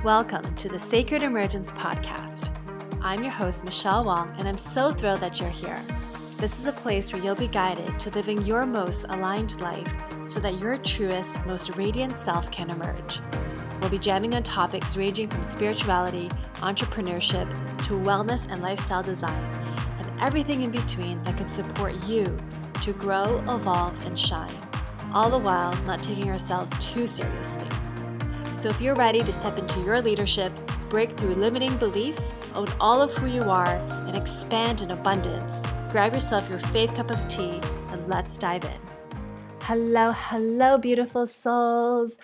Welcome to the Sacred Emergence podcast. I'm your host, Michelle Wong, and I'm so thrilled that you're here. This is a place where you'll be guided to living your most aligned life so that your truest, most radiant self can emerge. We'll be jamming on topics ranging from spirituality, entrepreneurship, to wellness and lifestyle design, and everything in between that can support you to grow, evolve, and shine, all the while not taking ourselves too seriously. So if you're ready to step into your leadership, break through limiting beliefs, own all of who you are, and expand in abundance, grab yourself your faith cup of tea and let's dive in. Hello, beautiful souls.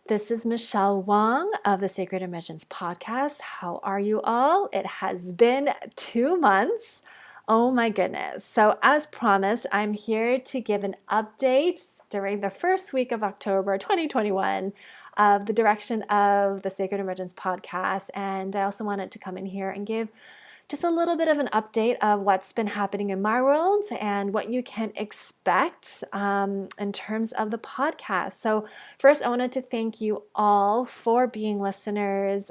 This is Michelle Wong of the Sacred Emergence podcast. How are you all? It has been 2 months. Oh my goodness. So as promised, I'm here to give an update during the first week of October 2021 of the direction of the Sacred Emergence podcast. And I also wanted to come in here and give just a little bit of an update of what's been happening in my world and what you can expect in terms of the podcast. So first, I wanted to thank you all for being listeners,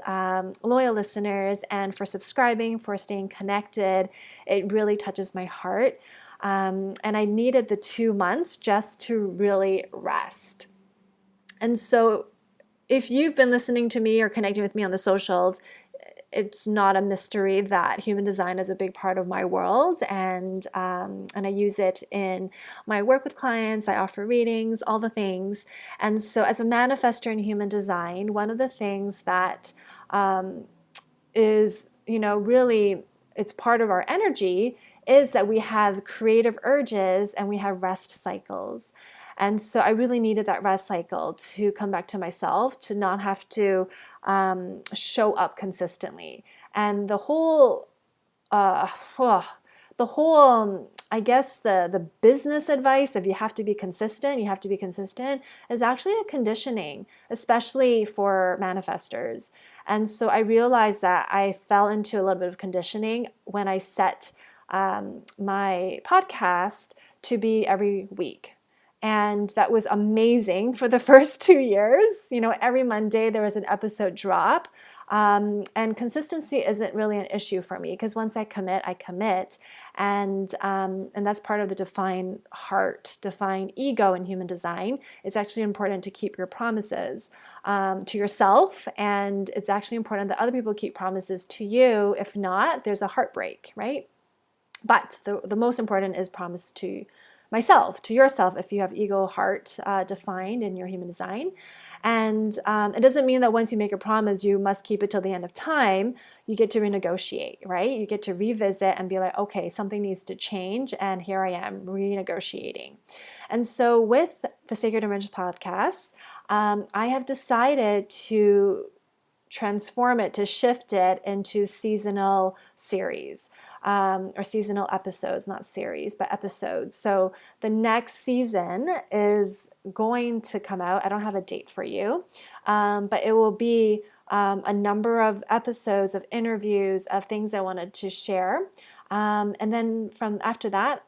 loyal listeners, and for subscribing, for staying connected. It really touches my heart. And I needed the 2 months just to really rest. And so if you've been listening to me or connecting with me on the socials, it's not a mystery that human design is a big part of my world, and I use it in my work with clients. I offer readings, all the things. And so as a manifestor in human design, one of the things that is, really it's part of our energy is that we have creative urges and we have rest cycles. And so I really needed that rest cycle to come back to myself, to not have to show up consistently. And the whole, I guess the business advice, if you have to be consistent, is actually a conditioning, especially for manifestors. And so I realized that I fell into a little bit of conditioning when I set my podcast to be every week. And that was amazing for the first 2 years. Every Monday there was an episode drop. And consistency isn't really an issue for me because once I commit, I commit. And that's part of the define heart, define ego in human design. It's actually important to keep your promises to yourself. And it's actually important that other people keep promises to you. If not, there's a heartbreak, right? But the most important is promise to myself, to yourself, if you have ego heart defined in your human design. And it doesn't mean that once you make a promise, you must keep it till the end of time. You get to renegotiate, right? You get to revisit and be like, okay, something needs to change. And here I am renegotiating. And so with the Sacred Emergence podcast, I have decided to transform it, to shift it into seasonal series. Or seasonal episodes, not series, but episodes. So the next season is going to come out. I don't have a date for you, but it will be a number of episodes of interviews of things I wanted to share. And then from after that,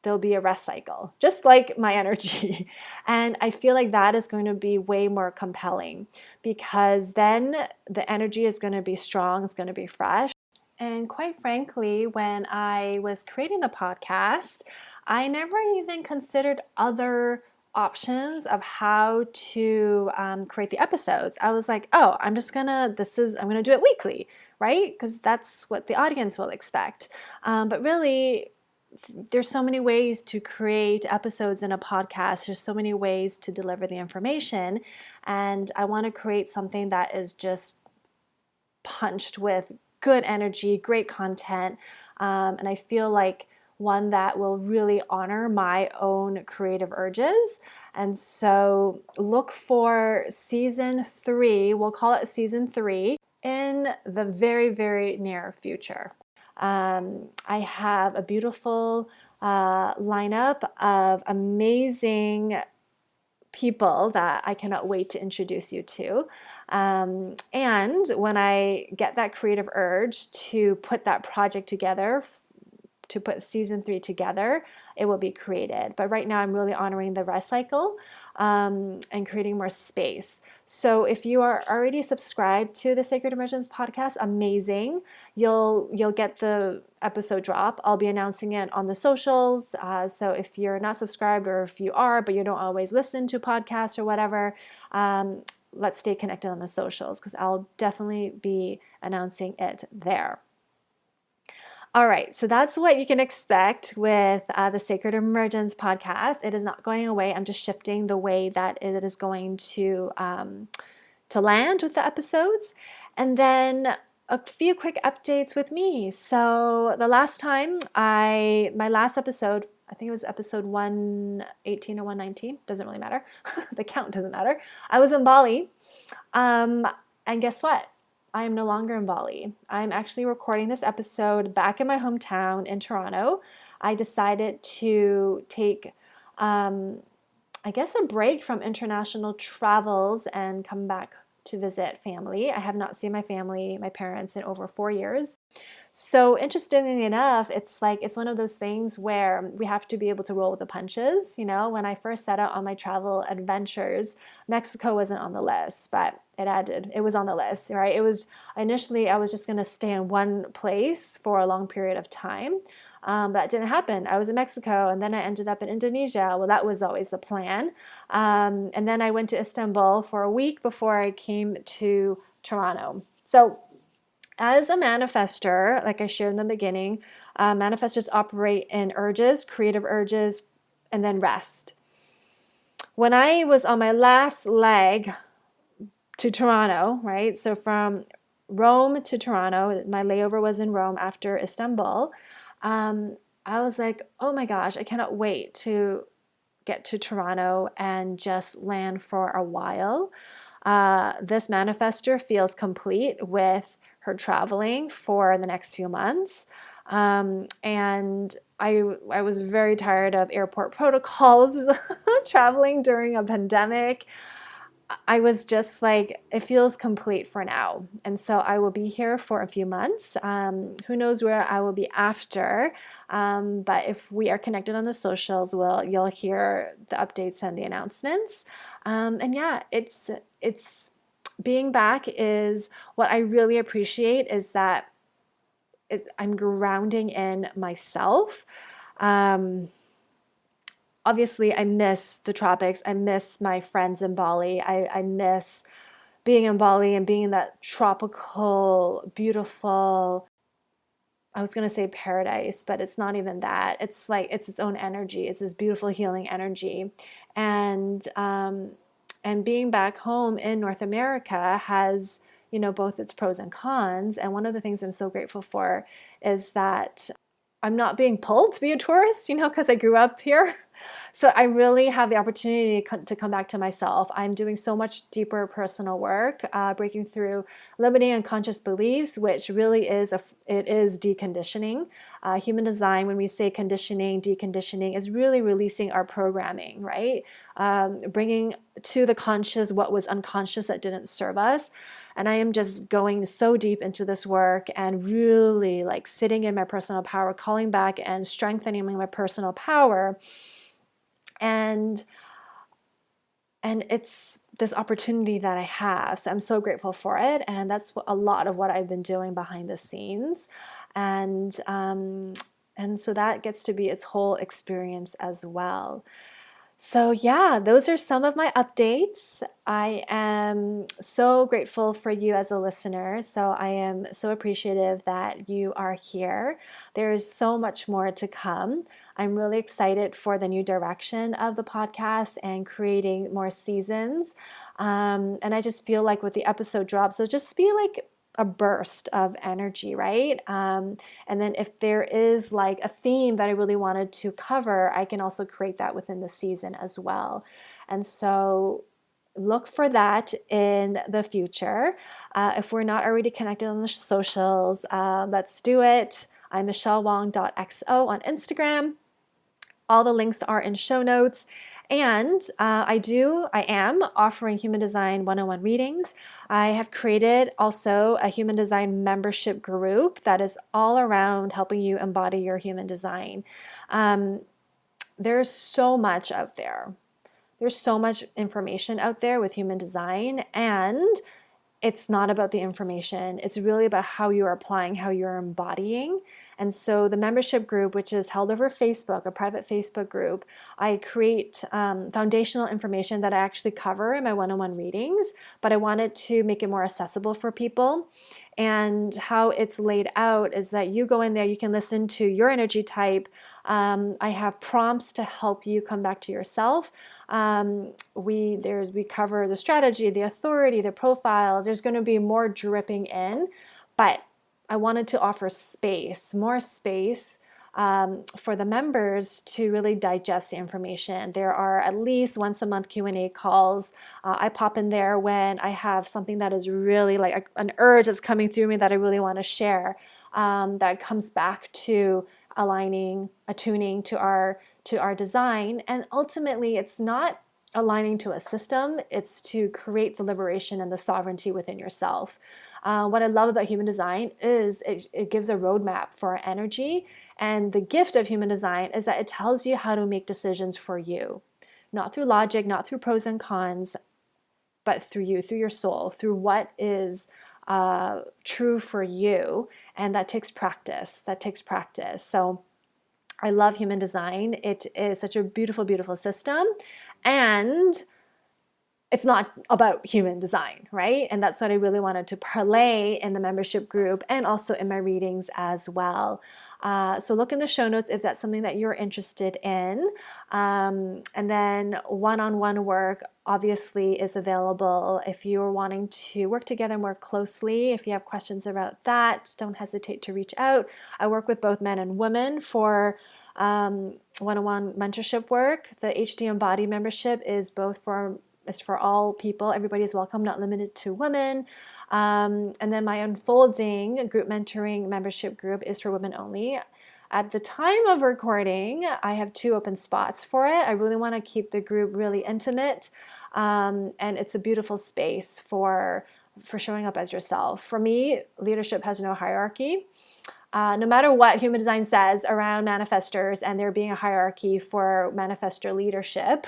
there'll be a rest cycle, just like my energy. And I feel like that is going to be way more compelling because then the energy is going to be strong, it's going to be fresh. And quite frankly, when I was creating the podcast, I never even considered other options of how to create the episodes. I was like, oh, I'm going to do it weekly, right? Because that's what the audience will expect. But really, there's so many ways to create episodes in a podcast. There's so many ways to deliver the information. And I want to create something that is just punched with good energy, great content, and I feel like one that will really honor my own creative urges. And so look for season 3, we'll call it season 3, in the very, very near future. I have a beautiful lineup of amazing people that I cannot wait to introduce you to. And when I get that creative urge to put that project together to put season 3 together, it will be created. But right now I'm really honoring the rest cycle and creating more space. So if you are already subscribed to the Sacred Emergence podcast, amazing. You'll get the episode drop. I'll be announcing it on the socials. So if you're not subscribed, or if you are, but you don't always listen to podcasts or whatever, let's stay connected on the socials, because I'll definitely be announcing it there. All right, so that's what you can expect with the Sacred Emergence podcast. It is not going away. I'm just shifting the way that it is going to land with the episodes. And then a few quick updates with me. So the last time my last episode, I think it was episode 118 or 119, doesn't really matter. The count doesn't matter. I was in Bali. And guess what? I am no longer in Bali. I'm actually recording this episode back in my hometown in Toronto. I decided to take, I guess, a break from international travels and come back to visit family. I have not seen my family, my parents, in over 4 years. So interestingly enough, it's one of those things where we have to be able to roll with the punches. You know, when I first set out on my travel adventures, Mexico wasn't on the list, but it was on the list, right? It was initially, I was just going to stay in one place for a long period of time. That didn't happen. I was in Mexico, and then I ended up in Indonesia. Well, that was always the plan. And then I went to Istanbul for a week before I came to Toronto. So as a manifestor, like I shared in the beginning, manifestors operate in urges, creative urges, and then rest. When I was on my last leg to Toronto, right? So from Rome to Toronto, my layover was in Rome after Istanbul. I was like, oh my gosh, I cannot wait to get to Toronto and just land for a while. This manifestor feels complete with her traveling for the next few months. And I was very tired of airport protocols, traveling during a pandemic. I was just like, it feels complete for now. And so I will be here for a few months. Who knows where I will be after. But if we are connected on the socials, you'll hear the updates and the announcements. And yeah, it's being back is what I really appreciate, is that I'm grounding in myself. Obviously, I miss the tropics. I miss my friends in Bali. I miss being in Bali and being in that tropical, beautiful, I was going to say paradise, but it's not even that. It's like, it's its own energy. It's this beautiful healing energy. And being back home in North America has, both its pros and cons. And one of the things I'm so grateful for is that I'm not being pulled to be a tourist, because I grew up here. So I really have the opportunity to come back to myself. I'm doing so much deeper personal work, breaking through limiting unconscious beliefs, which really is deconditioning. Human design, when we say conditioning, deconditioning, is really releasing our programming, right? Bringing to the conscious what was unconscious that didn't serve us. And I am just going so deep into this work and really like sitting in my personal power, calling back and strengthening my personal power. And it's this opportunity that I have. So I'm so grateful for it. And that's a lot of what I've been doing behind the scenes. And so that gets to be its whole experience as well. So yeah, those are some of my updates. I am so grateful for you as a listener. So I am so appreciative that you are here. There's so much more to come. I'm really excited for the new direction of the podcast and creating more seasons. And I just feel like with the episode drops, it'll just be like a burst of energy, right? And then if there is like a theme that I really wanted to cover, I can also create that within the season as well. And so look for that in the future. If we're not already connected on the socials, let's do it. I'm michellewong.xo on Instagram. All the links are in show notes. And I am offering human design one-on-one readings. I have created also a human design membership group that is all around helping you embody your human design. There's so much out there. There's so much information out there with human design, and it's not about the information. It's really about how you're applying, how you're embodying. And so the membership group, which is held over Facebook, a private Facebook group, I create foundational information that I actually cover in my one-on-one readings, but I wanted to make it more accessible for people. And how it's laid out is that you go in there, you can listen to your energy type. I have prompts to help you come back to yourself. We cover the strategy, the authority, the profiles. There's going to be more dripping in, but I wanted to offer more space for the members to really digest the information. There are at least once a month Q&A calls. I pop in there when I have something that is really like an urge that's coming through me that I really want to share, that comes back to attuning to our design. And ultimately, it's not aligning to a system, it's to create the liberation and the sovereignty within yourself. What I love about human design is it gives a roadmap for our energy. And the gift of human design is that it tells you how to make decisions for you, not through logic, not through pros and cons, but through you, through your soul, through what is true for you. And that takes practice. So I love human design. It is such a beautiful, beautiful system. And it's not about human design, right? And that's what I really wanted to parlay in the membership group and also in my readings as well. So look in the show notes if that's something that you're interested in. And then one-on-one work obviously is available if you're wanting to work together more closely. If you have questions about that, don't hesitate to reach out. I work with both men and women for one-on-one mentorship work. The HD Embody membership is it's for all people. Everybody is welcome, not limited to women. And then my Unfolding group mentoring membership group is for women only. At the time of recording, I have 2 open spots for it. I really want to keep the group really intimate. And it's a beautiful space for showing up as yourself. For me, leadership has no hierarchy. No matter what human design says around manifestors and there being a hierarchy for manifestor leadership,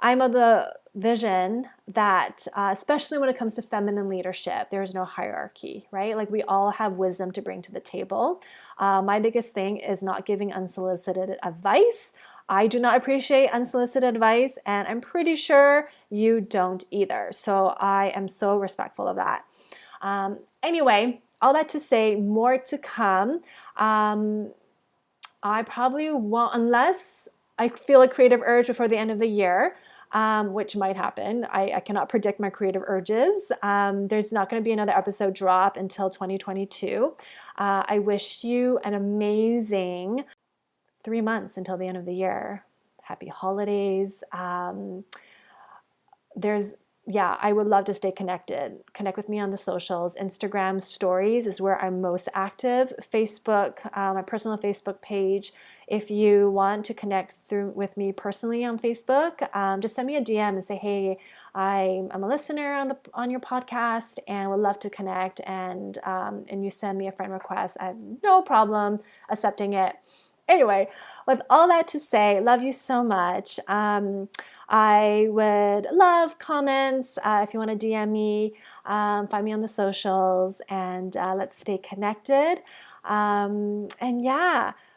I'm of the vision that, especially when it comes to feminine leadership, there's no hierarchy, right? Like we all have wisdom to bring to the table. My biggest thing is not giving unsolicited advice. I do not appreciate unsolicited advice, and I'm pretty sure you don't either. So I am so respectful of that. Anyway, all that to say, more to come. I probably won't, unless I feel a creative urge before the end of the year, which might happen. I cannot predict my creative urges. There's not going to be another episode drop until 2022. I wish you an amazing 3 months until the end of the year. Happy holidays. I would love to stay connected. Connect with me on the socials. Instagram stories is where I'm most active. Facebook, my personal Facebook page. If you want to connect with me personally on Facebook, just send me a DM and say, hey, I'm a listener on your podcast and would love to connect. And you send me a friend request. I have no problem accepting it. Anyway, with all that to say, love you so much. I would love comments. If you want to DM me, find me on the socials, and let's stay connected.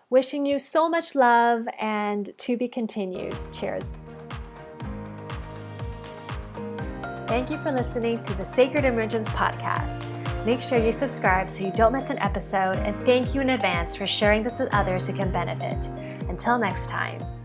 Wishing you so much love and to be continued. Cheers. Thank you for listening to the Sacred Emergence podcast. Make sure you subscribe so you don't miss an episode, and thank you in advance for sharing this with others who can benefit. Until next time.